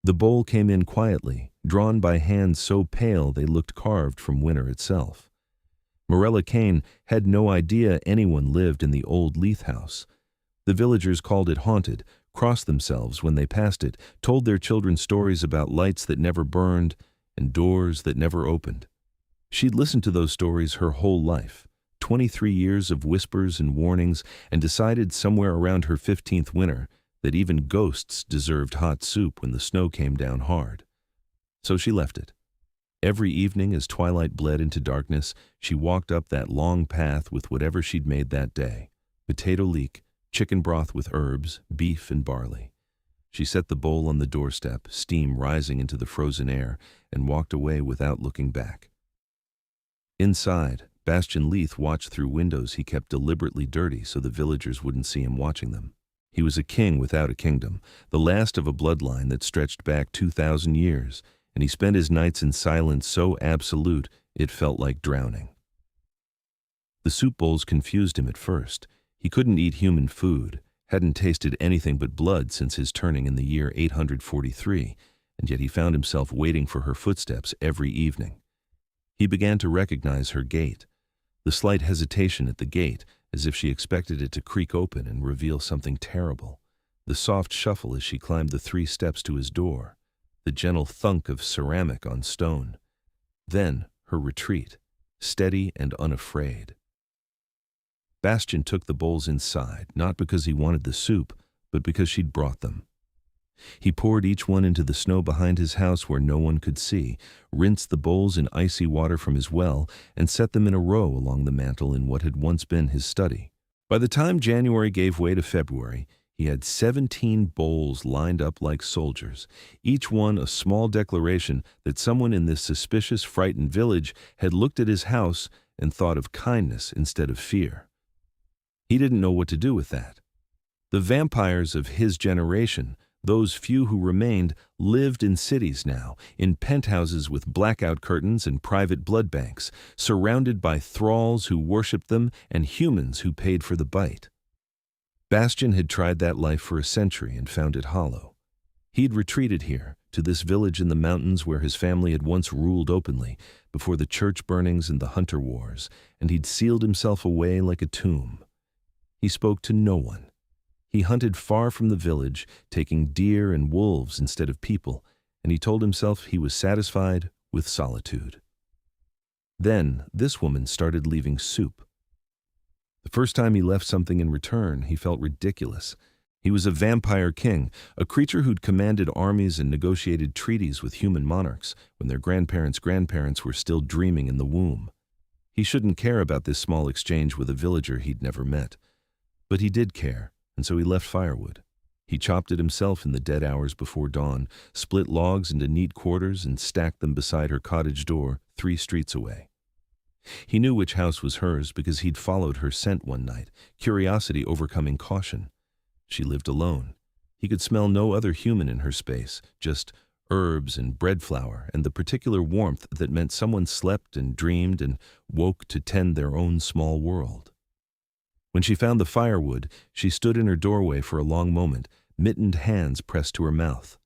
The bowl came in quietly, drawn by hands so pale they looked carved from winter itself. Mirella Kain had no idea anyone lived in the old Leath house. The villagers called it haunted, crossed themselves when they passed it, told their children stories about lights that never burned and doors that never opened. She'd listened to those stories her whole life, 23 years of whispers and warnings, and decided somewhere around her 15th winter that even ghosts deserved hot soup when the snow came down hard. So she left it. Every evening as twilight bled into darkness, she walked up that long path with whatever she'd made that day: potato leek, chicken broth with herbs, beef and barley. She set the bowl on the doorstep, steam rising into the frozen air, and walked away without looking back. Inside, Bastian Leath watched through windows he kept deliberately dirty so the villagers wouldn't see him watching them. He was a king without a kingdom, the last of a bloodline that stretched back 2,000 years, and he spent his nights in silence so absolute it felt like drowning. The soup bowls confused him at first. He couldn't eat human food, hadn't tasted anything but blood since his turning in the year 843, and yet he found himself waiting for her footsteps every evening. He began to recognize her gait, the slight hesitation at the gate, as if she expected it to creak open and reveal something terrible, the soft shuffle as she climbed the 3 steps to his door, the gentle thunk of ceramic on stone. Then her retreat, steady and unafraid. Bastian took the bowls inside, not because he wanted the soup, but because she'd brought them. He poured each one into the snow behind his house where no one could see, rinsed the bowls in icy water from his well, and set them in a row along the mantel in what had once been his study. By the time January gave way to February, he had 17 bowls lined up like soldiers, each one a small declaration that someone in this suspicious, frightened village had looked at his house and thought of kindness instead of fear. He didn't know what to do with that. The vampires of his generation, those few who remained, lived in cities now, in penthouses with blackout curtains and private blood banks, surrounded by thralls who worshipped them and humans who paid for the bite. Bastian had tried that life for a century and found it hollow. He'd retreated here, to this village in the mountains where his family had once ruled openly, before the church burnings and the hunter wars, and he'd sealed himself away like a tomb. He spoke to no one. He hunted far from the village, taking deer and wolves instead of people, and he told himself he was satisfied with solitude. Then this woman started leaving soup. The first time he left something in return, he felt ridiculous. He was a vampire king, a creature who'd commanded armies and negotiated treaties with human monarchs when their grandparents' were still dreaming in the womb. He shouldn't care about this small exchange with a villager he'd never met. But he did care, and so he left firewood. He chopped it himself in the dead hours before dawn, split logs into neat quarters and stacked them beside her cottage door 3 streets away. He knew which house was hers because he'd followed her scent one night, curiosity overcoming caution. She lived alone. He could smell no other human in her space, just herbs and bread flour and the particular warmth that meant someone slept and dreamed and woke to tend their own small world. When she found the firewood, she stood in her doorway for a long moment, mittened hands pressed to her mouth.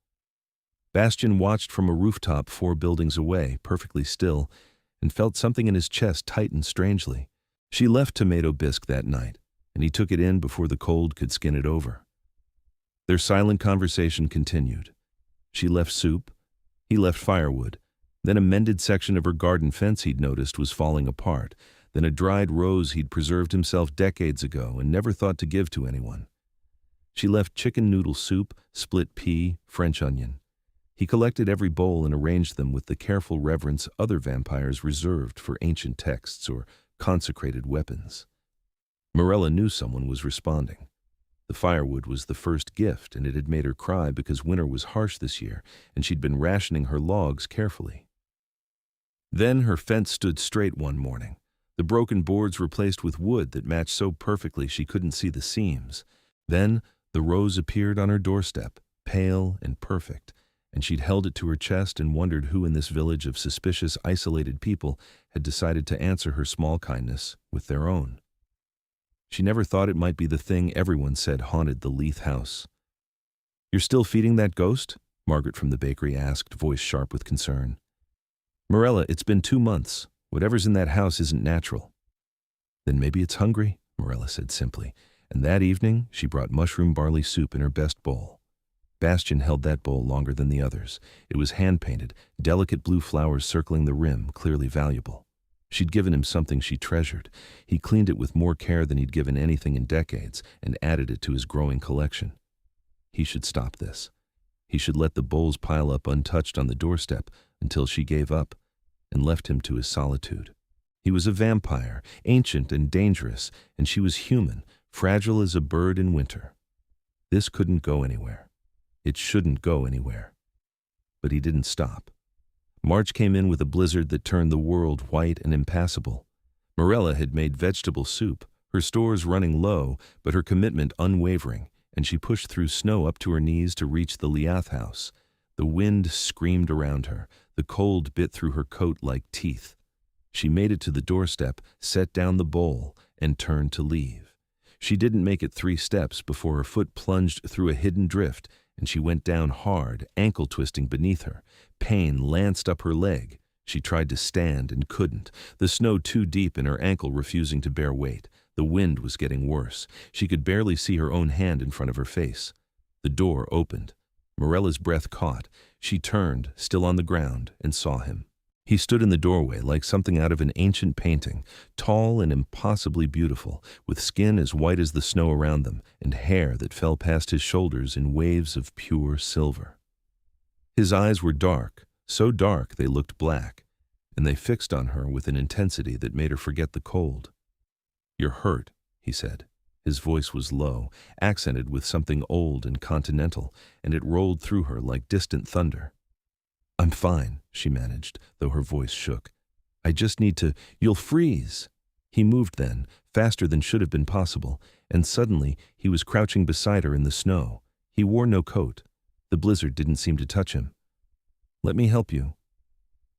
Bastian watched from a rooftop 4 buildings away, perfectly still, and felt something in his chest tighten strangely. She left tomato bisque that night, and he took it in before the cold could skin it over. Their silent conversation continued. She left soup, he left firewood, then a mended section of her garden fence he'd noticed was falling apart, then a dried rose he'd preserved himself decades ago and never thought to give to anyone. She left chicken noodle soup, split pea, French onion. He collected every bowl and arranged them with the careful reverence other vampires reserved for ancient texts or consecrated weapons. Mirella knew someone was responding. The firewood was the first gift, and it had made her cry because winter was harsh this year, and she'd been rationing her logs carefully. Then her fence stood straight one morning, the broken boards replaced with wood that matched so perfectly she couldn't see the seams. Then the rose appeared on her doorstep, pale and perfect, and she'd held it to her chest and wondered who in this village of suspicious, isolated people had decided to answer her small kindness with their own. She never thought it might be the thing everyone said haunted the Leath house. "You're still feeding that ghost?" Margaret from the bakery asked, voice sharp with concern. Mirella, it's been 2 months. Whatever's in that house isn't natural. Then maybe it's hungry, Mirella said simply, and that evening she brought mushroom barley soup in her best bowl. Bastian held that bowl longer than the others. It was hand-painted, delicate blue flowers circling the rim, clearly valuable. She'd given him something she treasured. He cleaned it with more care than he'd given anything in decades and added it to his growing collection. He should stop this. He should let the bowls pile up untouched on the doorstep until she gave up and left him to his solitude. He was a vampire, ancient and dangerous, and she was human, fragile as a bird in winter. This couldn't go anywhere. It shouldn't go anywhere. But he didn't stop. March came in with a blizzard that turned the world white and impassable. Mirella had made vegetable soup, her stores running low, but her commitment unwavering, and she pushed through snow up to her knees to reach the Leath house. The wind screamed around her. The cold bit through her coat like teeth. She made it to the doorstep, set down the bowl, and turned to leave. She didn't make it 3 steps before her foot plunged through a hidden drift, and she went down hard, ankle twisting beneath her. Pain lanced up her leg. She tried to stand and couldn't, the snow too deep and her ankle refusing to bear weight. The wind was getting worse. She could barely see her own hand in front of her face. The door opened. Mirella's breath caught. She turned, still on the ground, and saw him. He stood in the doorway like something out of an ancient painting, tall and impossibly beautiful, with skin as white as the snow around them and hair that fell past his shoulders in waves of pure silver. His eyes were dark, so dark they looked black, and they fixed on her with an intensity that made her forget the cold. "You're hurt," he said. His voice was low, accented with something old and continental, and it rolled through her like distant thunder. "I'm fine," she managed, though her voice shook. "I just need to— You'll freeze!" He moved then, faster than should have been possible, and suddenly he was crouching beside her in the snow. He wore no coat. The blizzard didn't seem to touch him. "Let me help you."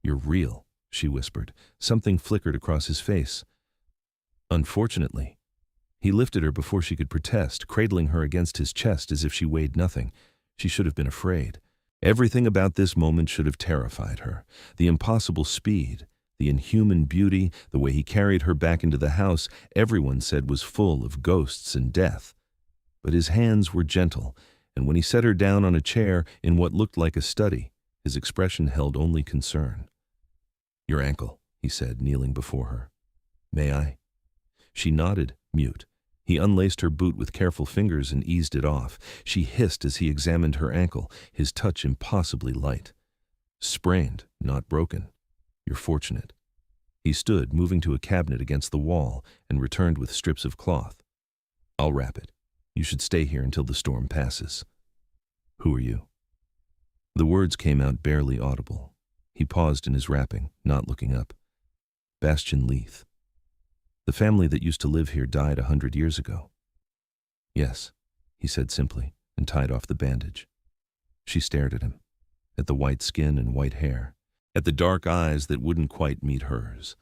"You're real," she whispered. Something flickered across his face. "Unfortunately." He lifted her before she could protest, cradling her against his chest as if she weighed nothing. She should have been afraid. Everything about this moment should have terrified her. The impossible speed, the inhuman beauty, the way he carried her back into the house, everyone said was full of ghosts and death. But his hands were gentle, and when he set her down on a chair in what looked like a study, his expression held only concern. "Your ankle," he said, kneeling before her. "May I?" She nodded, mute. He unlaced her boot with careful fingers and eased it off. She hissed as he examined her ankle, his touch impossibly light. "Sprained, not broken. You're fortunate." He stood, moving to a cabinet against the wall, and returned with strips of cloth. "I'll wrap it. You should stay here until the storm passes." "Who are you?" The words came out barely audible. He paused in his wrapping, not looking up. "Bastian Leath. The family that used to live here died 100 years ago." "Yes," he said simply, and tied off the bandage. She stared at him, at the white skin and white hair, at the dark eyes that wouldn't quite meet hers.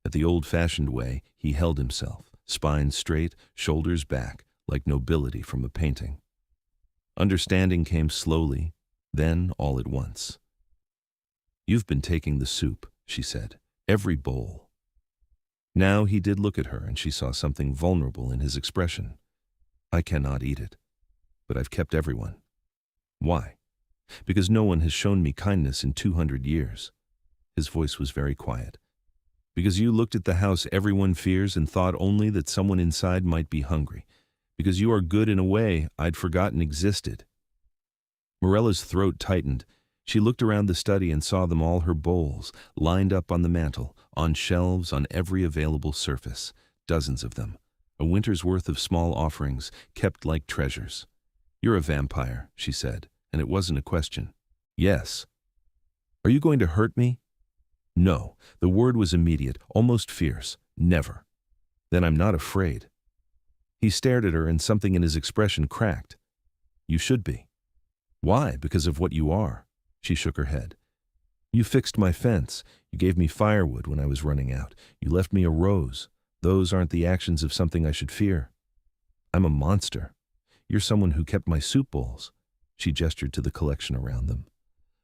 At the old-fashioned way he held himself, spine straight, shoulders back, like nobility from a painting. Understanding came slowly, then all at once. "You've been taking the soup," she said, "every bowl." Now he did look at her, and she saw something vulnerable in his expression. "I cannot eat it, but I've kept everyone." "Why?" "Because no one has shown me kindness in 200 years. His voice was very quiet. "Because you looked at the house everyone fears and thought only that someone inside might be hungry. Because you are good in a way I'd forgotten existed." Mirella's throat tightened. She looked around the study and saw them all, her bowls, lined up on the mantel, on shelves, on every available surface, dozens of them, a winter's worth of small offerings, kept like treasures. "You're a vampire," she said, and it wasn't a question. "Yes." "Are you going to hurt me?" "No." The word was immediate, almost fierce. "Never." "Then I'm not afraid." He stared at her, and something in his expression cracked. "You should be." "Why? Because of what you are." She shook her head. "You fixed my fence. You gave me firewood when I was running out. You left me a rose. Those aren't the actions of something I should fear." "I'm a monster. You're someone who kept my soup bowls." She gestured to the collection around them.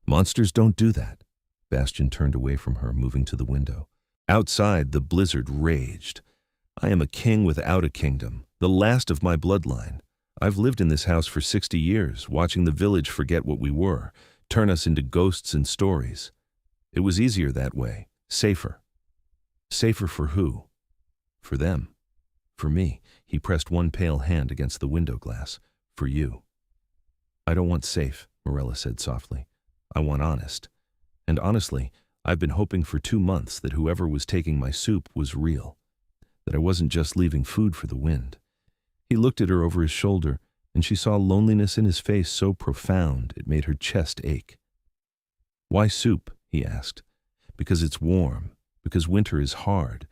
Monsters don't do that. Bastian turned away from her, moving to the window. Outside, the blizzard raged. I am a king without a kingdom, the last of my bloodline. I've lived in this house for 60 years, watching the village forget what we were, turn us into ghosts and stories. It was easier that way, safer. Safer for who? For them. For me. He pressed one pale hand against the window glass. For you. I don't want safe, Mirella said softly. I want honest. And honestly, I've been hoping for 2 months that whoever was taking my soup was real. That I wasn't just leaving food for the wind. He looked at her over his shoulder, and she saw loneliness in his face so profound it made her chest ache. Why soup? He asked. Because it's warm. Because winter is hard.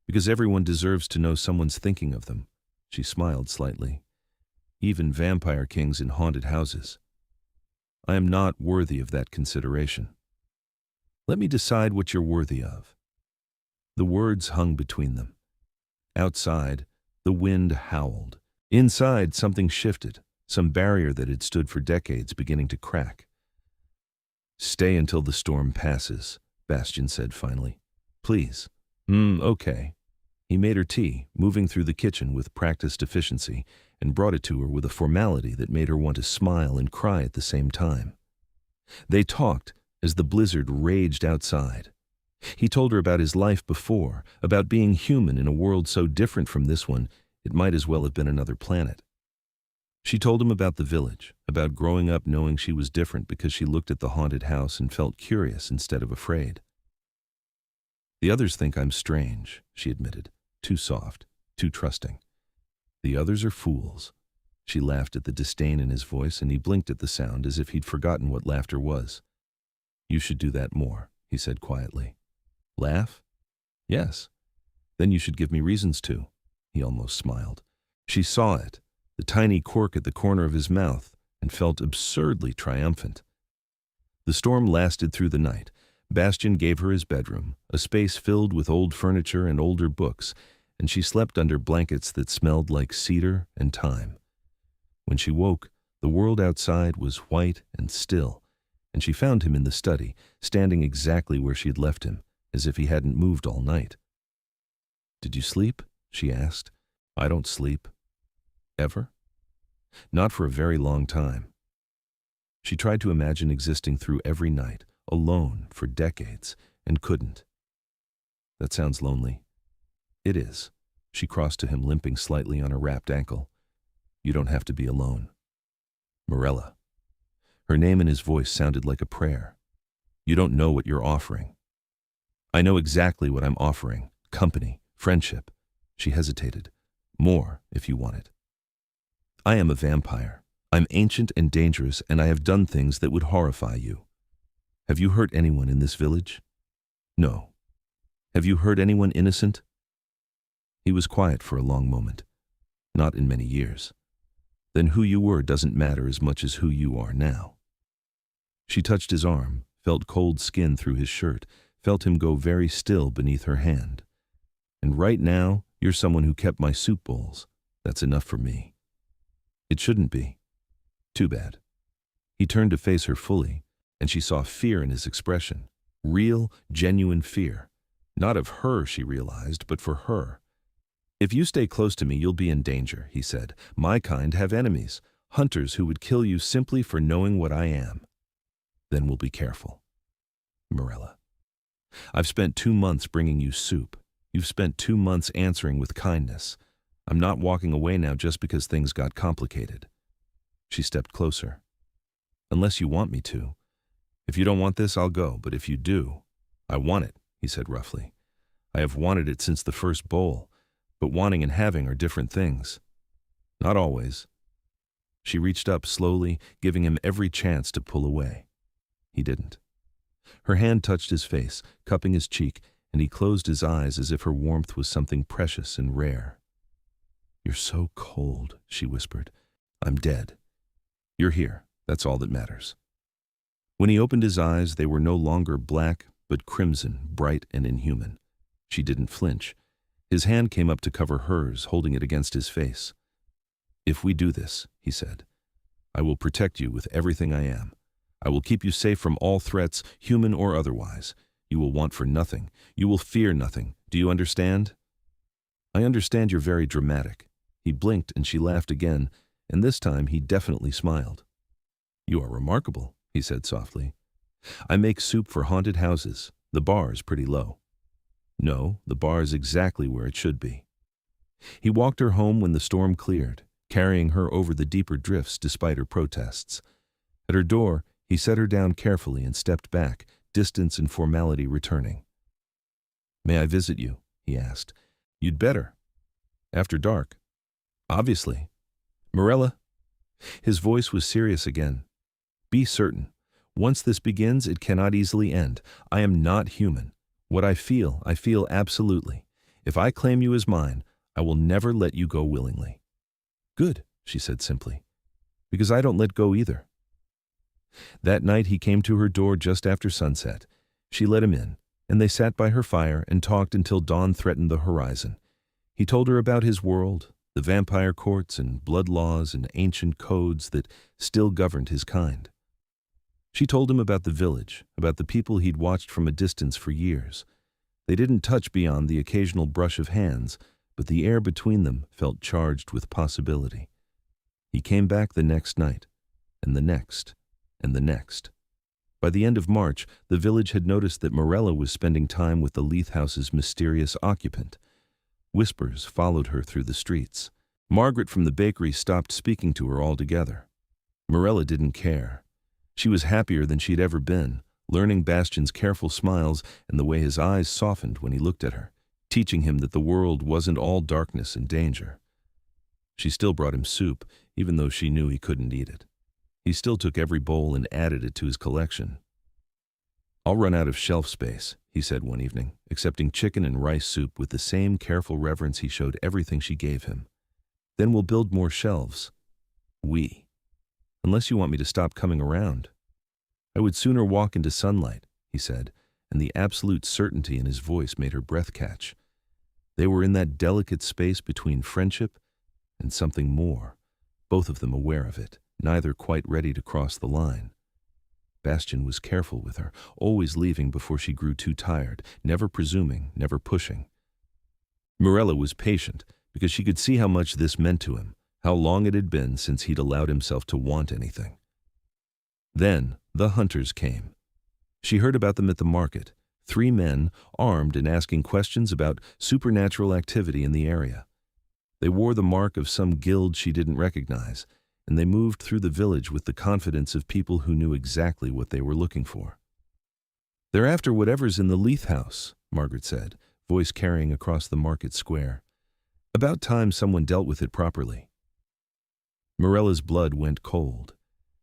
Because everyone deserves to know someone's thinking of them. She smiled slightly. Even vampire kings in haunted houses. I am not worthy of that consideration. Let me decide what you're worthy of. The words hung between them. Outside, the wind howled. Inside, something shifted, some barrier that had stood for decades beginning to crack. Stay until the storm passes, Bastian said finally. Please. Okay. He made her tea, moving through the kitchen with practiced efficiency, and brought it to her with a formality that made her want to smile and cry at the same time. They talked as the blizzard raged outside. He told her about his life before, about being human in a world so different from this one, it might as well have been another planet. She told him about the village, about growing up knowing she was different because she looked at the haunted house and felt curious instead of afraid. The others think I'm strange, she admitted, too soft, too trusting. The others are fools. She laughed at the disdain in his voice, and he blinked at the sound as if he'd forgotten what laughter was. You should do that more, he said quietly. Laugh? Yes. Then you should give me reasons to. He almost smiled. She saw it, the tiny quirk at the corner of his mouth, and felt absurdly triumphant. The storm lasted through the night. Bastian gave her his bedroom, a space filled with old furniture and older books, and she slept under blankets that smelled like cedar and thyme. When she woke, the world outside was white and still, and she found him in the study, standing exactly where she had left him, as if he hadn't moved all night. Did you sleep? She asked. I don't sleep. Ever? Not for a very long time. She tried to imagine existing through every night, alone for decades, and couldn't. That sounds lonely. It is. She crossed to him, limping slightly on her wrapped ankle. You don't have to be alone. Mirella. Her name and his voice sounded like a prayer. You don't know what you're offering. I know exactly what I'm offering. Company, friendship. She hesitated. More, if you want it. I am a vampire. I'm ancient and dangerous, and I have done things that would horrify you. Have you hurt anyone in this village? No. Have you hurt anyone innocent? He was quiet for a long moment. Not in many years. Then who you were doesn't matter as much as who you are now. She touched his arm, felt cold skin through his shirt, felt him go very still beneath her hand. And right now, you're someone who kept my soup bowls. That's enough for me. It shouldn't be. Too bad. He turned to face her fully, and she saw fear in his expression. Real, genuine fear. Not of her, she realized, but for her. If you stay close to me, you'll be in danger, he said. My kind have enemies, hunters who would kill you simply for knowing what I am. Then we'll be careful. Mirella. I've spent 2 months bringing you soup. You've spent 2 months answering with kindness. I'm not walking away now just because things got complicated. She stepped closer. Unless you want me to. If you don't want this, I'll go, but if you do, I want it, he said roughly. I have wanted it since the first bowl, but wanting and having are different things. Not always. She reached up slowly, giving him every chance to pull away. He didn't. Her hand touched his face, cupping his cheek, and he closed his eyes as if her warmth was something precious and rare. You're so cold, she whispered. I'm dead. You're here. That's all that matters. When he opened his eyes, they were no longer black, but crimson, bright and inhuman. She didn't flinch. His hand came up to cover hers, holding it against his face. If we do this, he said, I will protect you with everything I am. I will keep you safe from all threats, human or otherwise. You will want for nothing. You will fear nothing. Do you understand?" "I understand you're very dramatic." He blinked and she laughed again, and this time he definitely smiled. "You are remarkable," he said softly. "I make soup for haunted houses. The bar is pretty low." "No, the bar is exactly where it should be." He walked her home when the storm cleared, carrying her over the deeper drifts despite her protests. At her door, he set her down carefully and stepped back, distance and formality returning. "May I visit you?" he asked. "You'd better." "After dark?" "Obviously." "Mirella?" His voice was serious again. "Be certain. Once this begins, it cannot easily end. I am not human. What I feel absolutely. If I claim you as mine, I will never let you go willingly." "Good," she said simply, "because I don't let go either." That night he came to her door just after sunset. She let him in, and they sat by her fire and talked until dawn threatened the horizon. He told her about his world, the vampire courts and blood laws and ancient codes that still governed his kind. She told him about the village, about the people he'd watched from a distance for years. They didn't touch beyond the occasional brush of hands, but the air between them felt charged with possibility. He came back the next night, and the next, and the next. By the end of March, the village had noticed that Mirella was spending time with the Leath house's mysterious occupant. Whispers followed her through the streets. Margaret from the bakery stopped speaking to her altogether. Mirella didn't care. She was happier than she'd ever been, learning Bastian's careful smiles and the way his eyes softened when he looked at her, teaching him that the world wasn't all darkness and danger. She still brought him soup, even though she knew he couldn't eat it. He still took every bowl and added it to his collection. "I'll run out of shelf space," he said one evening, accepting chicken and rice soup with the same careful reverence he showed everything she gave him. "Then we'll build more shelves. Unless you want me to stop coming around." "I would sooner walk into sunlight," he said, and the absolute certainty in his voice made her breath catch. They were in that delicate space between friendship and something more, both of them aware of it, neither quite ready to cross the line. Bastian was careful with her, always leaving before she grew too tired, never presuming, never pushing. Mirella was patient, because she could see how much this meant to him, how long it had been since he'd allowed himself to want anything. Then the hunters came. She heard about them at the market, 3 men, armed and asking questions about supernatural activity in the area. They wore the mark of some guild she didn't recognize, and they moved through the village with the confidence of people who knew exactly what they were looking for. "They're after whatever's in the Leath house," Margaret said, voice carrying across the market square. "About time someone dealt with it properly." Mirella's blood went cold.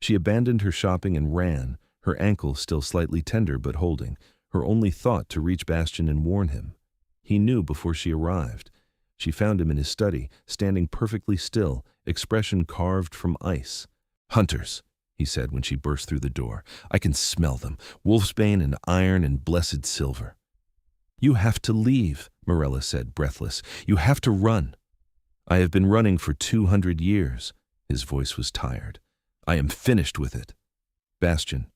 She abandoned her shopping and ran, her ankle still slightly tender but holding, her only thought to reach Bastian and warn him. He knew before she arrived. She found him in his study, standing perfectly still, expression carved from ice. "Hunters," he said when she burst through the door. "I can smell them, wolfsbane and iron and blessed silver." "You have to leave," Mirella said, breathless. "You have to run." "I have been running for 200 years. His voice was tired. "I am finished with it." "Bastian,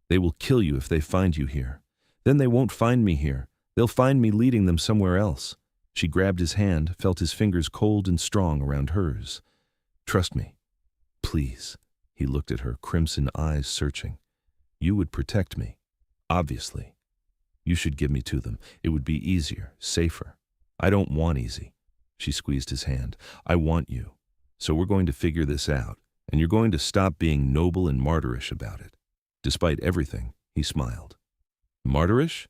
they will kill you if they find you here. Then they won't find me here. They'll find me leading them somewhere else." She grabbed his hand, felt his fingers cold and strong around hers. "Trust me. Please." He looked at her, crimson eyes searching. "You would protect me. Obviously. You should give me to them. It would be easier, safer. I don't want easy." She squeezed his hand. "I want you. So we're going to figure this out, and you're going to stop being noble and martyrish about it." Despite everything, he smiled. "Martyrish?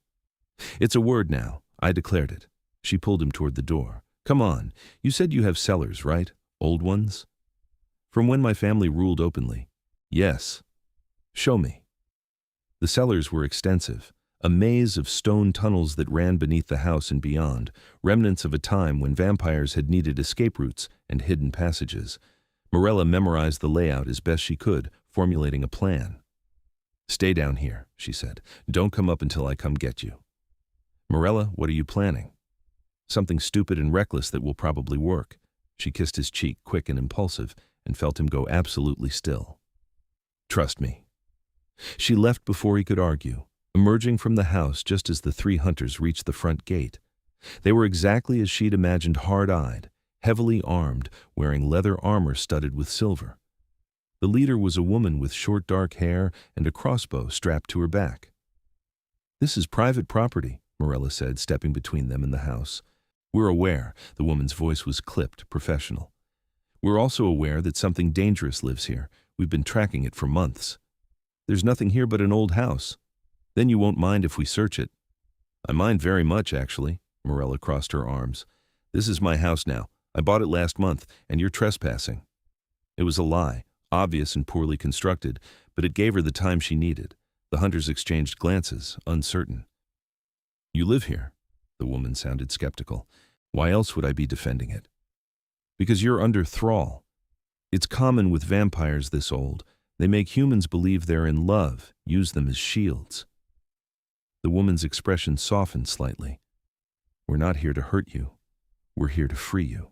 It's a word now. I declared it." She pulled him toward the door. "Come on. You said you have cellars, right? Old ones?" "From when my family ruled openly." "Yes." "Show me." The cellars were extensive, a maze of stone tunnels that ran beneath the house and beyond, remnants of a time when vampires had needed escape routes and hidden passages. Mirella memorized the layout as best she could, formulating a plan. "Stay down here," she said. "Don't come up until I come get you." "Mirella, what are you planning?" "Something stupid and reckless that will probably work." She kissed his cheek, quick and impulsive, and felt him go absolutely still. "Trust me." She left before he could argue, emerging from the house just as the three hunters reached the front gate. They were exactly as she'd imagined, hard-eyed, heavily armed, wearing leather armor studded with silver. The leader was a woman with short dark hair and a crossbow strapped to her back. "This is private property," Mirella said, stepping between them and the house. "We're aware," the woman's voice was clipped, professional. "We're also aware that something dangerous lives here. We've been tracking it for months. There's nothing here but an old house. Then you won't mind if we search it." "I mind very much, actually." Mirella crossed her arms. "This is my house now. I bought it last month, and you're trespassing." It was a lie, obvious and poorly constructed, but it gave her the time she needed. The hunters exchanged glances, uncertain. "You live here?" The woman sounded skeptical. "Why else would I be defending it?" "Because you're under thrall. It's common with vampires this old. They make humans believe they're in love, use them as shields." The woman's expression softened slightly. "We're not here to hurt you. We're here to free you."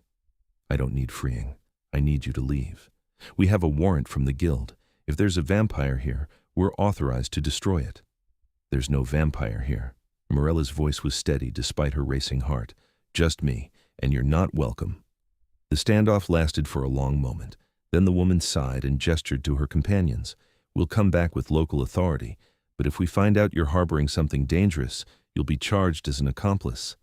"I don't need freeing. I need you to leave. We have a warrant from the guild. If there's a vampire here, we're authorized to destroy it." "There's no vampire here." Mirella's voice was steady despite her racing heart. "Just me, and you're not welcome." The standoff lasted for a long moment. Then the woman sighed and gestured to her companions. "We'll come back with local authority, but if we find out you're harboring something dangerous, you'll be charged as an accomplice."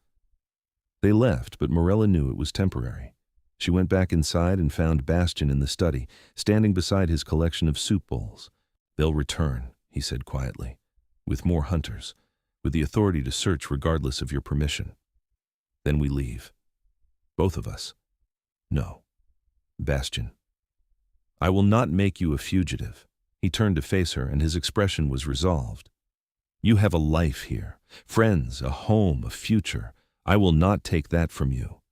They left, but Mirella knew it was temporary. She went back inside and found Bastian in the study, standing beside his collection of soup bowls. "They'll return," he said quietly, "with more hunters, with the authority to search regardless of your permission. Then we leave. Both of us." "No." "Bastian, I will not make you a fugitive." He turned to face her, and his expression was resolved. "You have a life here, friends, a home, a future. I will not take that from you."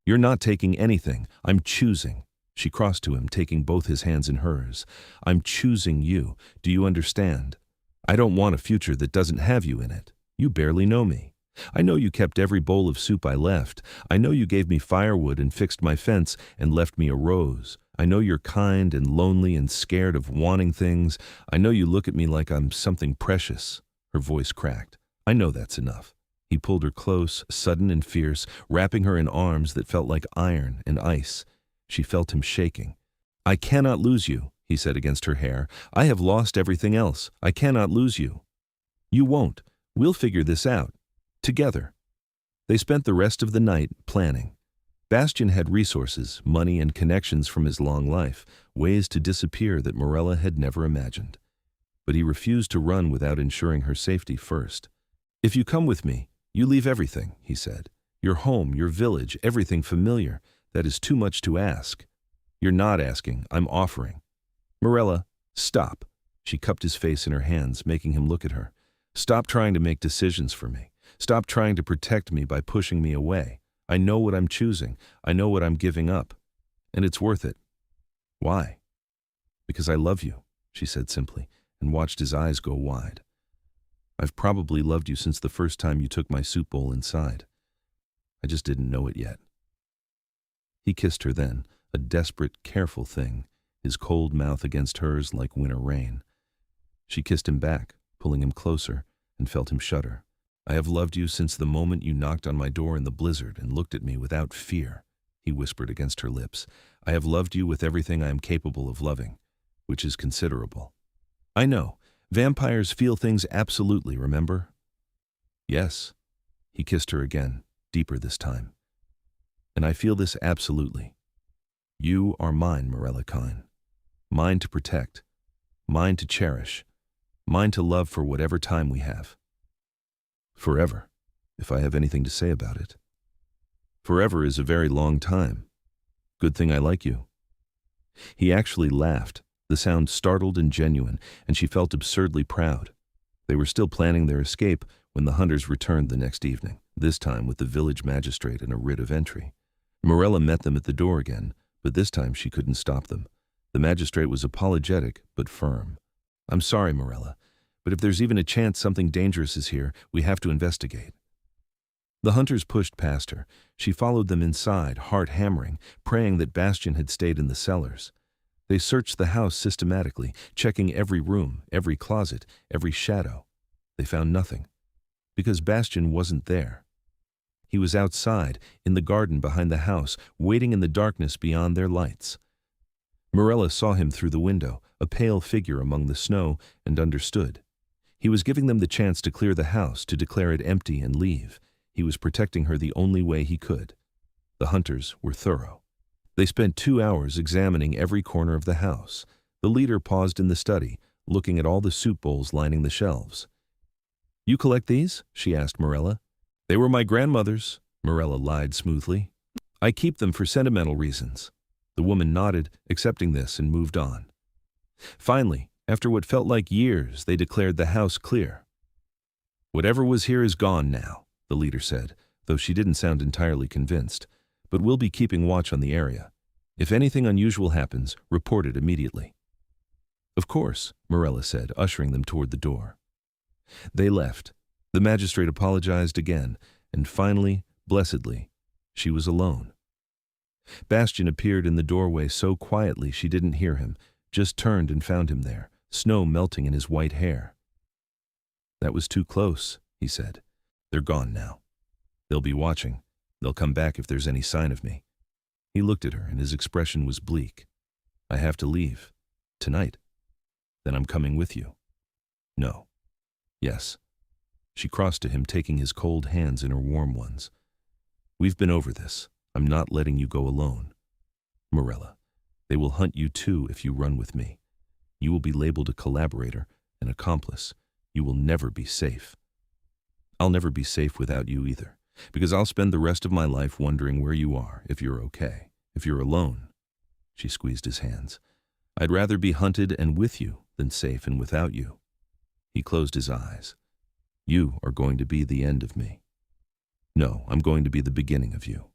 "You're not taking anything. I'm choosing." She crossed to him, taking both his hands in hers. "I'm choosing you. Do you understand? I don't want a future that doesn't have you in it. You barely know me. I know you kept every bowl of soup I left. I know you gave me firewood and fixed my fence and left me a rose. I know you're kind and lonely and scared of wanting things. I know you look at me like I'm something precious." Her voice cracked. "I know that's enough." He pulled her close, sudden and fierce, wrapping her in arms that felt like iron and ice. She felt him shaking. "I cannot lose you," he said against her hair. "I have lost everything else. I cannot lose you." "You won't. We'll figure this out. Together." They spent the rest of the night planning. Bastian had resources, money, and connections from his long life, ways to disappear that Mirella had never imagined. But he refused to run without ensuring her safety first. "If you come with me, you leave everything," he said. "Your home, your village, everything familiar. That is too much to ask." "You're not asking, I'm offering." "Mirella, stop." She cupped his face in her hands, making him look at her. "Stop trying to make decisions for me. Stop trying to protect me by pushing me away. I know what I'm choosing. I know what I'm giving up. And it's worth it." "Why?" "Because I love you," she said simply, and watched his eyes go wide. "I've probably loved you since the first time you took my soup bowl inside. I just didn't know it yet." He kissed her then, a desperate, careful thing, his cold mouth against hers like winter rain. She kissed him back, pulling him closer, and felt him shudder. "I have loved you since the moment you knocked on my door in the blizzard and looked at me without fear," he whispered against her lips. "I have loved you with everything I am capable of loving, which is considerable. I know, vampires feel things absolutely, remember?" "Yes." He kissed her again, deeper this time. "And I feel this absolutely. You are mine, Mirella Kain. Mine to protect, mine to cherish, mine to love for whatever time we have. Forever, if I have anything to say about it. Forever is a very long time. Good thing I like you." He actually laughed, the sound startled and genuine, and she felt absurdly proud. They were still planning their escape when the hunters returned the next evening, this time with the village magistrate and a writ of entry. Mirella met them at the door again, but this time she couldn't stop them. The magistrate was apologetic, but firm. "I'm sorry, Mirella, but if there's even a chance something dangerous is here, we have to investigate." The hunters pushed past her. She followed them inside, heart hammering, praying that Bastian had stayed in the cellars. They searched the house systematically, checking every room, every closet, every shadow. They found nothing, because Bastian wasn't there. He was outside, in the garden behind the house, waiting in the darkness beyond their lights. Mirella saw him through the window, a pale figure among the snow, and understood. He was giving them the chance to clear the house, to declare it empty and leave. He was protecting her the only way he could. The hunters were thorough. They spent 2 hours examining every corner of the house. The leader paused in the study, looking at all the soup bowls lining the shelves. "You collect these?" she asked Mirella. "They were my grandmother's," Mirella lied smoothly. "I keep them for sentimental reasons." The woman nodded, accepting this, and moved on. Finally, after what felt like years, they declared the house clear. "Whatever was here is gone now," the leader said, though she didn't sound entirely convinced. "But we'll be keeping watch on the area. If anything unusual happens, report it immediately." "Of course," Mirella said, ushering them toward the door. They left. The magistrate apologized again, and finally, blessedly, she was alone. Bastian appeared in the doorway so quietly she didn't hear him, just turned and found him there, snow melting in his white hair. "That was too close," he said. "They're gone now. They'll be watching. They'll come back if there's any sign of me." He looked at her, and his expression was bleak. "I have to leave. Tonight. Then I'm coming with you." "No." "Yes." She crossed to him, taking his cold hands in her warm ones. "We've been over this. I'm not letting you go alone. Mirella, they will hunt you too if you run with me. You will be labeled a collaborator, an accomplice. You will never be safe. I'll never be safe without you either, because I'll spend the rest of my life wondering where you are, if you're okay, if you're alone." She squeezed his hands. "I'd rather be hunted and with you than safe and without you." He closed his eyes. "You are going to be the end of me. No, I'm going to be the beginning of you."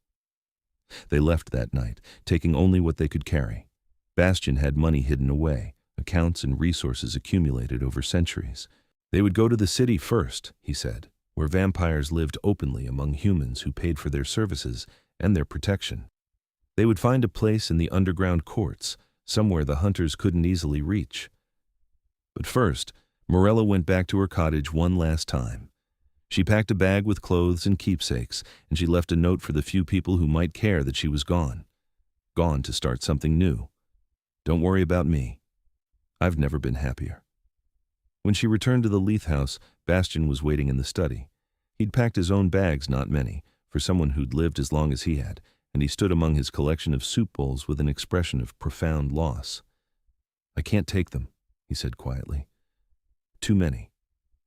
They left that night, taking only what they could carry. Bastian had money hidden away, accounts and resources accumulated over centuries. They would go to the city first, he said, where vampires lived openly among humans who paid for their services and their protection. They would find a place in the underground courts, somewhere the hunters couldn't easily reach. But first, Mirella went back to her cottage one last time. She packed a bag with clothes and keepsakes, and she left a note for the few people who might care that she was gone. Gone to start something new. "Don't worry about me. I've never been happier." When she returned to the Leath house, Bastian was waiting in the study. He'd packed his own bags, not many, for someone who'd lived as long as he had, and he stood among his collection of soup bowls with an expression of profound loss. "I can't take them," he said quietly. "Too many.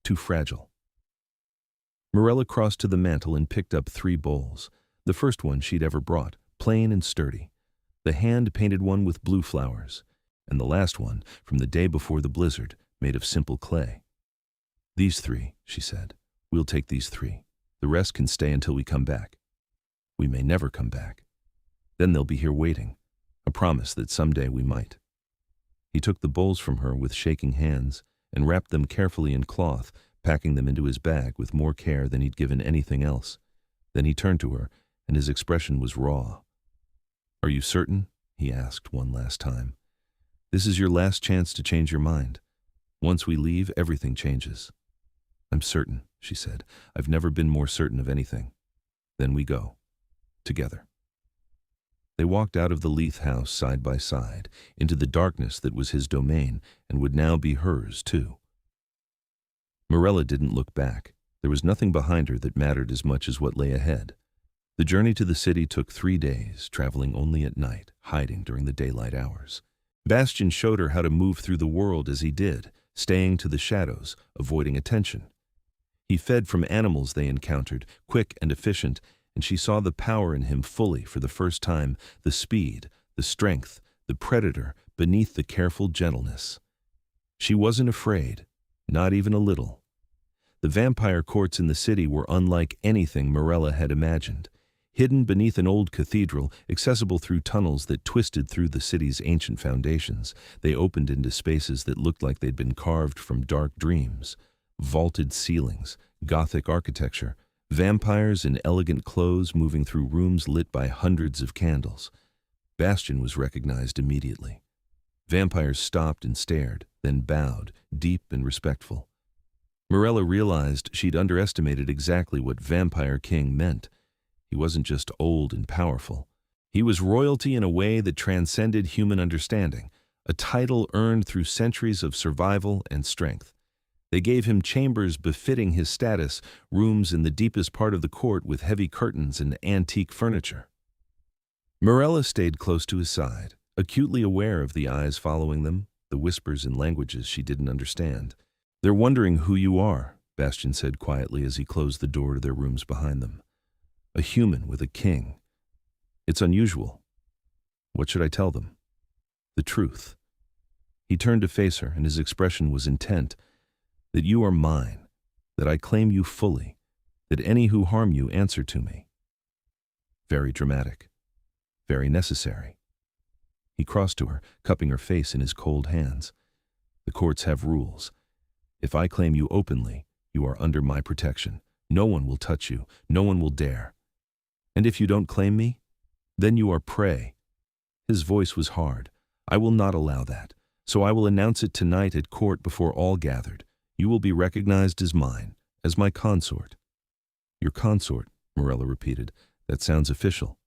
Too fragile." Mirella crossed to the mantel and picked up 3 bowls. The first one she'd ever brought, plain and sturdy. The hand-painted one with blue flowers. And the last one, from the day before the blizzard, made of simple clay. "These 3, she said. "We'll take these 3. The rest can stay until we come back. We may never come back. Then they'll be here waiting. A promise that someday we might." He took the bowls from her with shaking hands and wrapped them carefully in cloth, packing them into his bag with more care than he'd given anything else. Then he turned to her, and his expression was raw. "Are you certain?" he asked one last time. "This is your last chance to change your mind. Once we leave, everything changes." "I'm certain," she said. "I've never been more certain of anything." "Then we go. Together." They walked out of the Leath house side by side, into the darkness that was his domain and would now be hers too. Mirella didn't look back. There was nothing behind her that mattered as much as what lay ahead. The journey to the city took 3 days, traveling only at night, hiding during the daylight hours. Bastian showed her how to move through the world as he did, staying to the shadows, avoiding attention. He fed from animals they encountered, quick and efficient, and she saw the power in him fully for the first time, the speed, the strength, the predator beneath the careful gentleness. She wasn't afraid, not even a little. The vampire courts in the city were unlike anything Mirella had imagined. Hidden beneath an old cathedral, accessible through tunnels that twisted through the city's ancient foundations, they opened into spaces that looked like they'd been carved from dark dreams. Vaulted ceilings, Gothic architecture, vampires in elegant clothes moving through rooms lit by hundreds of candles. Bastian was recognized immediately. Vampires stopped and stared, then bowed, deep and respectful. Mirella realized she'd underestimated exactly what Vampire King meant. He wasn't just old and powerful. He was royalty in a way that transcended human understanding, a title earned through centuries of survival and strength. They gave him chambers befitting his status, rooms in the deepest part of the court with heavy curtains and antique furniture. Mirella stayed close to his side, acutely aware of the eyes following them, the whispers in languages she didn't understand. "They're wondering who you are," Bastian said quietly as he closed the door to their rooms behind them. "A human with a king. It's unusual. What should I tell them?" "The truth." He turned to face her, and his expression was intent. "That you are mine, that I claim you fully, that any who harm you answer to me." Very dramatic. Very necessary. He crossed to her, cupping her face in his cold hands. "The courts have rules. If I claim you openly, you are under my protection. No one will touch you. No one will dare. And if you don't claim me, then you are prey." His voice was hard. "I will not allow that. So I will announce it tonight at court before all gathered. You will be recognized as mine, as my consort." "Your consort," Mirella repeated. "That sounds official."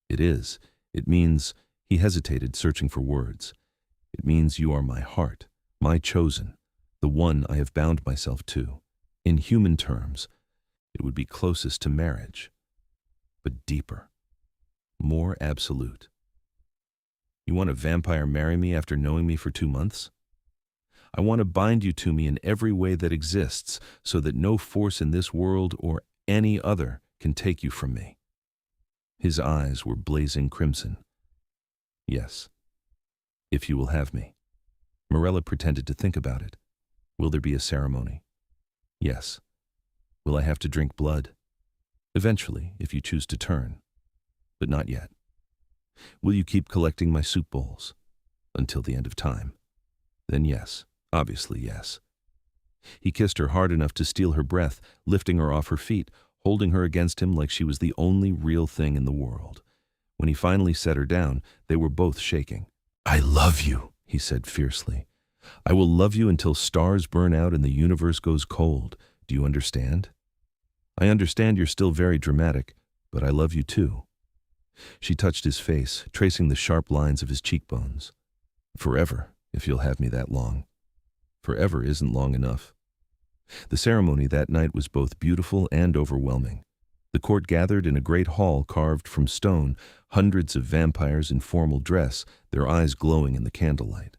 "It is. It means," he hesitated, searching for words. "It means you are my heart, my chosen, the one I have bound myself to. In human terms, it would be closest to marriage, but deeper, more absolute." "You want a vampire marry me after knowing me for 2 months?" "I want to bind you to me in every way that exists, so that no force in this world or any other can take you from me." His eyes were blazing crimson. "Yes, if you will have me." Mirella pretended to think about it. "Will there be a ceremony?" "Yes." "Will I have to drink blood?" "Eventually, if you choose to turn. But not yet." "Will you keep collecting my soup bowls?" "Until the end of time." "Then yes, obviously yes." He kissed her hard enough to steal her breath, lifting her off her feet, holding her against him like she was the only real thing in the world. When he finally set her down, they were both shaking. "I love you," he said fiercely. "I will love you until stars burn out and the universe goes cold. Do you understand?" "I understand you're still very dramatic, but I love you too." She touched his face, tracing the sharp lines of his cheekbones. "Forever, if you'll have me that long." "Forever isn't long enough." The ceremony that night was both beautiful and overwhelming. The court gathered in a great hall carved from stone, hundreds of vampires in formal dress, their eyes glowing in the candlelight.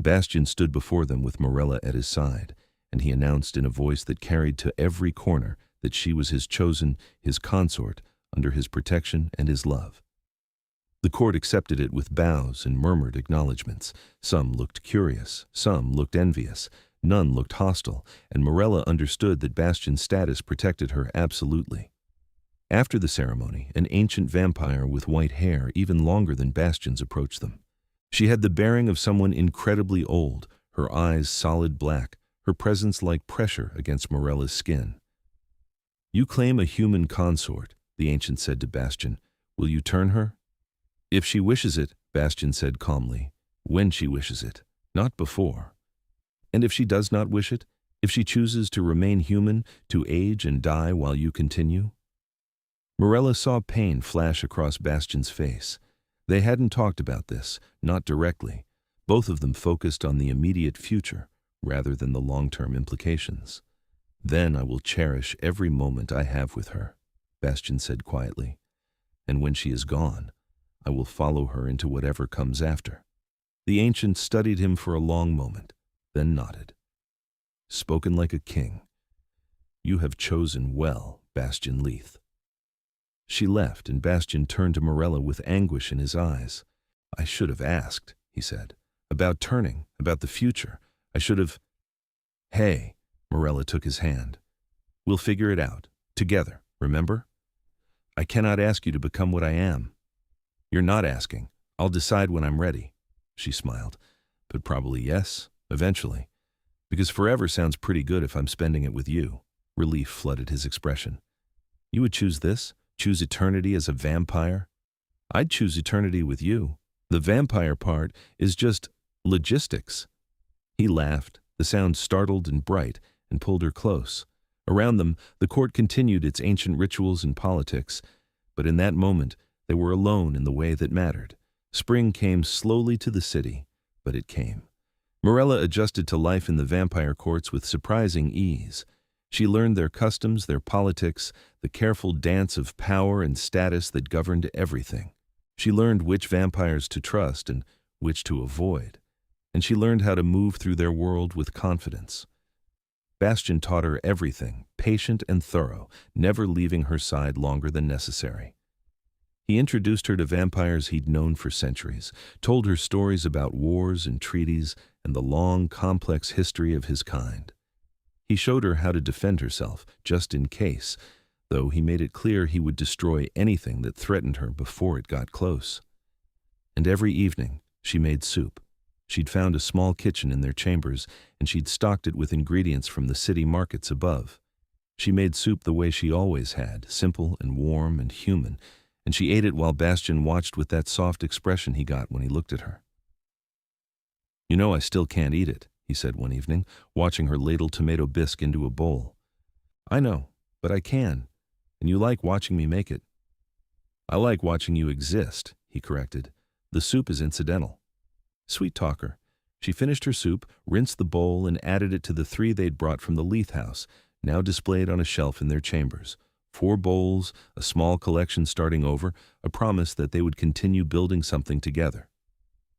Bastian stood before them with Mirella at his side, and he announced in a voice that carried to every corner that she was his chosen, his consort, under his protection and his love. The court accepted it with bows and murmured acknowledgments. Some looked curious, some looked envious, none looked hostile, and Mirella understood that Bastian's status protected her absolutely. After the ceremony, an ancient vampire with white hair, even longer than Bastian's, approached them. She had the bearing of someone incredibly old, her eyes solid black, her presence like pressure against Mirella's skin. "You claim a human consort," the ancient said to Bastian. "Will you turn her?" "If she wishes it," Bastian said calmly. "When she wishes it, not before." "And if she does not wish it? If she chooses to remain human, to age and die while you continue?" Mirella saw pain flash across Bastian's face. They hadn't talked about this, not directly. Both of them focused on the immediate future, rather than the long-term implications. "Then I will cherish every moment I have with her," Bastian said quietly. "And when she is gone, I will follow her into whatever comes after." The ancient studied him for a long moment, then nodded. "Spoken like a king. You have chosen well, Bastian Leath." She left, and Bastian turned to Mirella with anguish in his eyes. "I should have asked," he said, "about turning, about the future. I should have—" "Hey," Mirella took his hand. "We'll figure it out, together, remember? I cannot ask you to become what I am." "You're not asking. I'll decide when I'm ready." She smiled. "But probably yes, eventually. Because forever sounds pretty good if I'm spending it with you." Relief flooded his expression. "You would choose this? Choose eternity as a vampire?" "I'd choose eternity with you. The vampire part is just Logistics. He laughed, the sound startled and bright, and pulled her close. Around them, the court continued its ancient rituals and politics, but in that moment, they were alone in the way that mattered. Spring came slowly to the city, but it came. Mirella adjusted to life in the vampire courts with surprising ease. She learned their customs, their politics, the careful dance of power and status that governed everything. She learned which vampires to trust and which to avoid, and she learned how to move through their world with confidence. Bastian taught her everything, patient and thorough, never leaving her side longer than necessary. He introduced her to vampires he'd known for centuries, told her stories about wars and treaties and the long, complex history of his kind. He showed her how to defend herself, just in case, though he made it clear he would destroy anything that threatened her before it got close. And every evening, she made soup. She'd found a small kitchen in their chambers, and she'd stocked it with ingredients from the city markets above. She made soup the way she always had, simple and warm and human, and she ate it while Bastian watched with that soft expression he got when he looked at her. "You know I still can't eat it," he said one evening, watching her ladle tomato bisque into a bowl. "I know, but I can, and you like watching me make it." "I like watching you exist," he corrected. "The soup is incidental." Sweet talker. She finished her soup, rinsed the bowl, and added it to the 3 they'd brought from the Leath house, now displayed on a shelf in their chambers. 4 bowls, a small collection starting over, a promise that they would continue building something together.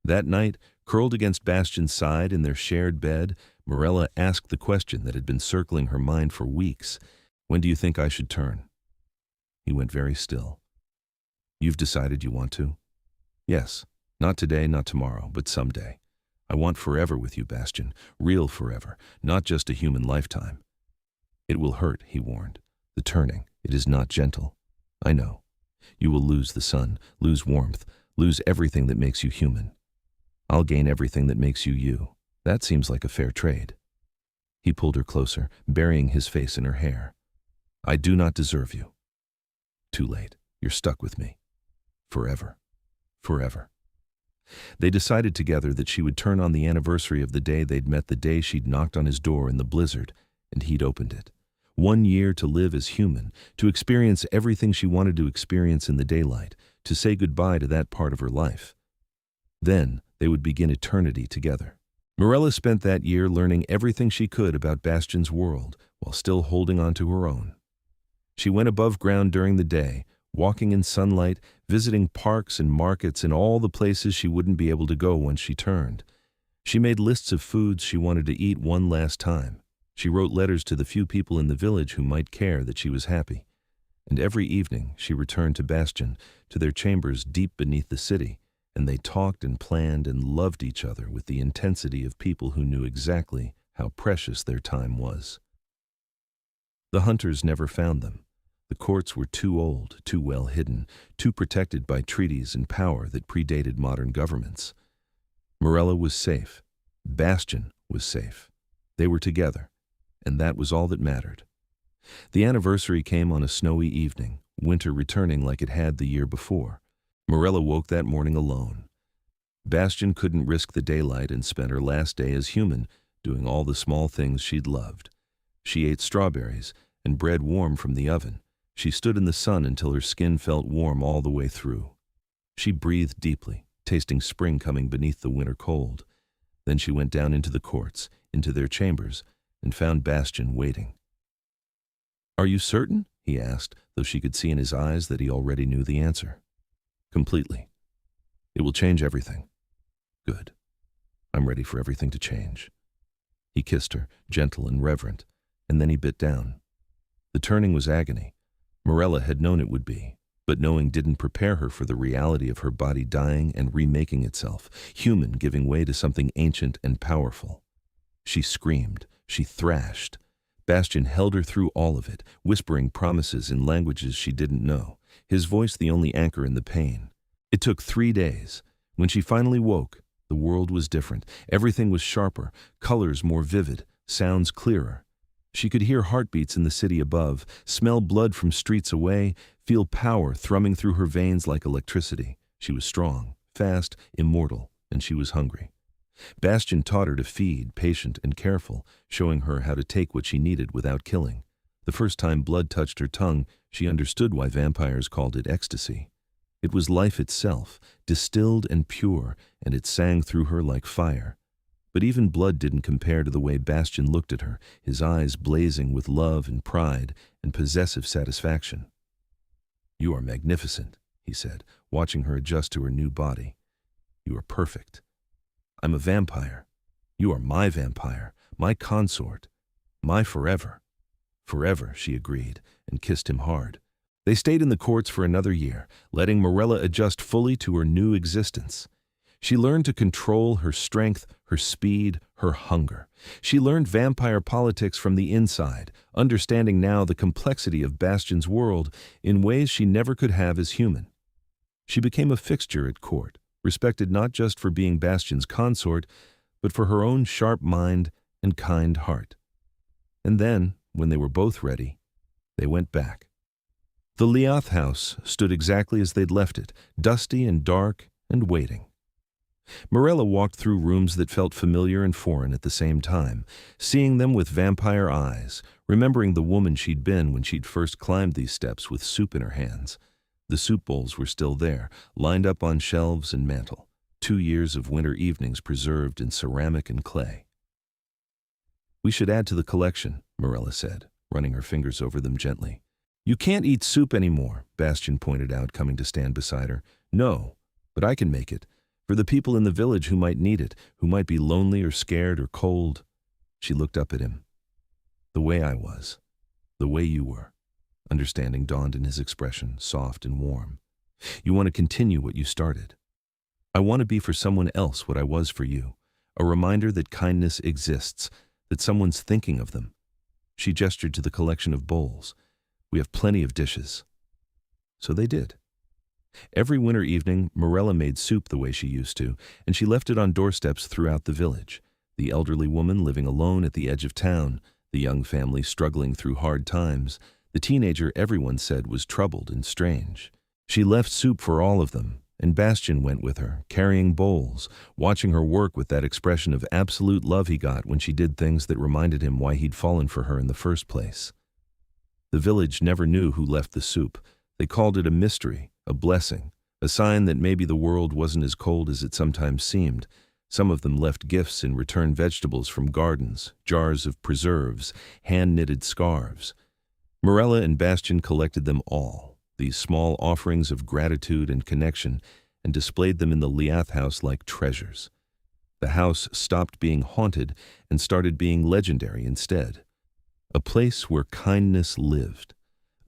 That night, curled against Bastian's side in their shared bed, Mirella asked the question that had been circling her mind for weeks. "When do you think I should turn?" He went very still. "You've decided you want to?" "Yes. Not today, not tomorrow, but someday. I want forever with you, Bastian. Real forever, not just a human lifetime." "It will hurt," he warned. "The turning, it is not gentle. I know. You will lose the sun, lose warmth, lose everything that makes you human. I'll gain everything that makes you you. That seems like a fair trade." He pulled her closer, burying his face in her hair. "I do not deserve you. Too late. You're stuck with me. Forever. Forever." They decided together that she would turn on the anniversary of the day they'd met, the day she'd knocked on his door in the blizzard, and he'd opened it. 1 year to live as human, to experience everything she wanted to experience in the daylight, to say goodbye to that part of her life. Then they would begin eternity together. Mirella spent that year learning everything she could about Bastian's world, while still holding on to her own. She went above ground during the day, walking in sunlight, visiting parks and markets and all the places she wouldn't be able to go once she turned. She made lists of foods she wanted to eat one last time. She wrote letters to the few people in the village who might care that she was happy. And every evening she returned to Bastian, to their chambers deep beneath the city, and they talked and planned and loved each other with the intensity of people who knew exactly how precious their time was. The hunters never found them. The courts were too old, too well hidden, too protected by treaties and power that predated modern governments. Mirella was safe. Bastian was safe. They were together, and that was all that mattered. The anniversary came on a snowy evening, winter returning like it had the year before. Mirella woke that morning alone. Bastian couldn't risk the daylight and spent her last day as human, doing all the small things she'd loved. She ate strawberries and bread warm from the oven. She stood in the sun until her skin felt warm all the way through. She breathed deeply, tasting spring coming beneath the winter cold. Then she went down into the courts, into their chambers, and found Bastian waiting. "Are you certain?" he asked, though she could see in his eyes that he already knew the answer. "Completely. It will change everything." "Good. I'm ready for everything to change." He kissed her, gentle and reverent, and then he bit down. The turning was agony. Mirella had known it would be, but knowing didn't prepare her for the reality of her body dying and remaking itself, human giving way to something ancient and powerful. She screamed, she thrashed. Bastian held her through all of it, whispering promises in languages she didn't know, his voice the only anchor in the pain. It took 3 days. When she finally woke, the world was different. Everything was sharper, colors more vivid, sounds clearer. She could hear heartbeats in the city above, smell blood from streets away, feel power thrumming through her veins like electricity. She was strong, fast, immortal, and she was hungry. Bastian taught her to feed, patient and careful, showing her how to take what she needed without killing. The first time blood touched her tongue, she understood why vampires called it ecstasy. It was life itself, distilled and pure, and it sang through her like fire. But even blood didn't compare to the way Bastian looked at her, his eyes blazing with love and pride and possessive satisfaction. "You are magnificent," he said, watching her adjust to her new body. "You are perfect. I'm a vampire. You are my vampire, my consort, my forever." "Forever," she agreed, and kissed him hard. They stayed in the courts for another year, letting Mirella adjust fully to her new existence. She learned to control her strength, her speed, her hunger. She learned vampire politics from the inside, understanding now the complexity of Bastian's world in ways she never could have as human. She became a fixture at court, respected not just for being Bastian's consort, but for her own sharp mind and kind heart. And then, when they were both ready, they went back. The Leath house stood exactly as they'd left it, dusty and dark and waiting. Mirella walked through rooms that felt familiar and foreign at the same time, seeing them with vampire eyes, remembering the woman she'd been when she'd first climbed these steps with soup in her hands. The soup bowls were still there, lined up on shelves and mantel, 2 years of winter evenings preserved in ceramic and clay. "We should add to the collection," Mirella said, running her fingers over them gently. "You can't eat soup anymore," Bastian pointed out, coming to stand beside her. "No, but I can make it. For the people in the village who might need it, who might be lonely or scared or cold." She looked up at him. "The way I was. The way you were." Understanding dawned in his expression, soft and warm. "You want to continue what you started. I want to be for someone else what I was for you. A reminder that kindness exists, that someone's thinking of them." She gestured to the collection of bowls. "We have plenty of dishes." So they did. Every winter evening, Mirella made soup the way she used to, and she left it on doorsteps throughout the village. The elderly woman living alone at the edge of town, the young family struggling through hard times, the teenager everyone said was troubled and strange. She left soup for all of them, and Bastian went with her, carrying bowls, watching her work with that expression of absolute love he got when she did things that reminded him why he'd fallen for her in the first place. The village never knew who left the soup. They called it a mystery, a blessing, a sign that maybe the world wasn't as cold as it sometimes seemed. Some of them left gifts in return: vegetables from gardens, jars of preserves, hand-knitted scarves. Mirella and Bastian collected them all, these small offerings of gratitude and connection, and displayed them in the Leath house like treasures. The house stopped being haunted and started being legendary instead. A place where kindness lived,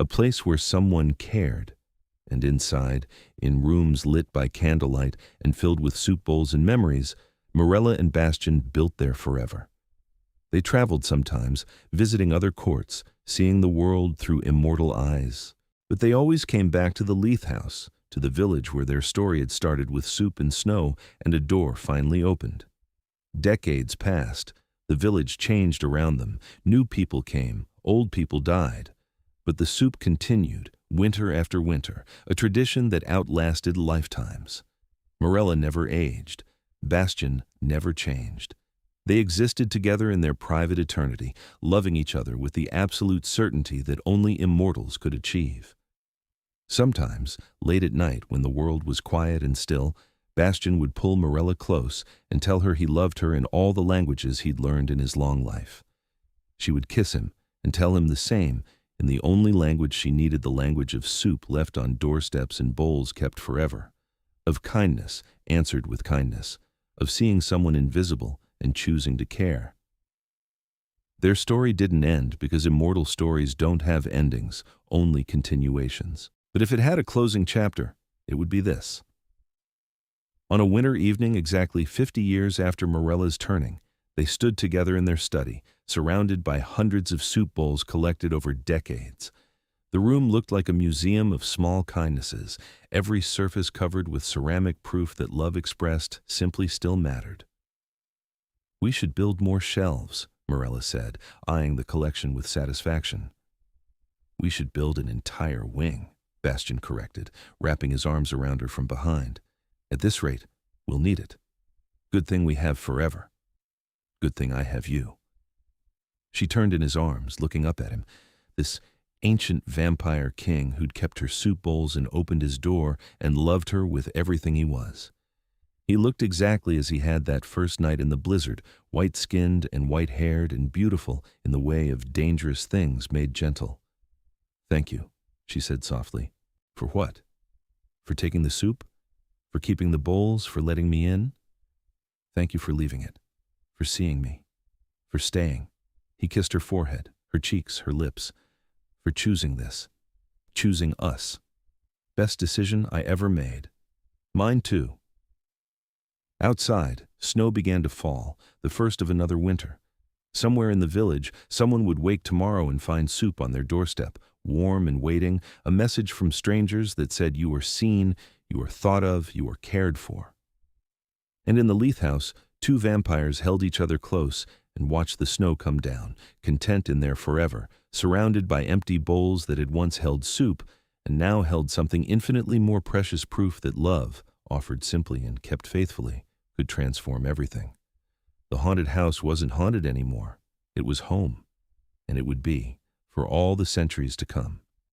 a place where someone cared. And inside, in rooms lit by candlelight and filled with soup bowls and memories, Mirella and Bastian built there forever. They traveled sometimes, visiting other courts, seeing the world through immortal eyes. But they always came back to the Leath house, to the village where their story had started with soup and snow and a door finally opened. Decades passed. The village changed around them. New people came. Old people died. But the soup continued, winter after winter, a tradition that outlasted lifetimes. Mirella never aged. Bastian never changed. They existed together in their private eternity, loving each other with the absolute certainty that only immortals could achieve. Sometimes, late at night when the world was quiet and still, Bastian would pull Mirella close and tell her he loved her in all the languages he'd learned in his long life. She would kiss him and tell him the same, in the only language she needed: the language of soup left on doorsteps and bowls kept forever, of kindness answered with kindness, of seeing someone invisible and choosing to care. Their story didn't end because immortal stories don't have endings, only continuations. But if it had a closing chapter, it would be this. On a winter evening exactly 50 years after Mirella's turning, they stood together in their study, surrounded by hundreds of soup bowls collected over decades. The room looked like a museum of small kindnesses, every surface covered with ceramic proof that love expressed simply still mattered. "We should build more shelves," Mirella said, eyeing the collection with satisfaction. "We should build an entire wing," Bastian corrected, wrapping his arms around her from behind. "At this rate, we'll need it." Good thing we have forever. Good thing I have you." She turned in his arms, looking up at him, this ancient vampire king who'd kept her soup bowls and opened his door and loved her with everything he was. He looked exactly as he had that first night in the blizzard, white-skinned and white-haired and beautiful in the way of dangerous things made gentle. "Thank you," she said softly. "For what? For taking the soup? For keeping the bowls? For letting me in? Thank you for leaving it. For seeing me. For staying." He kissed her forehead, her cheeks, her lips. "For choosing this. Choosing us. Best decision I ever made. Mine too." Outside, snow began to fall, the first of another winter. Somewhere in the village, someone would wake tomorrow and find soup on their doorstep, warm and waiting, a message from strangers that said you were seen, you were thought of, you were cared for. And in the Leath house, two vampires held each other close and watched the snow come down, content in their forever, surrounded by empty bowls that had once held soup and now held something infinitely more precious, proof that love, offered simply and kept faithfully, could transform everything. The haunted house wasn't haunted anymore. It was home, and it would be for all the centuries to come.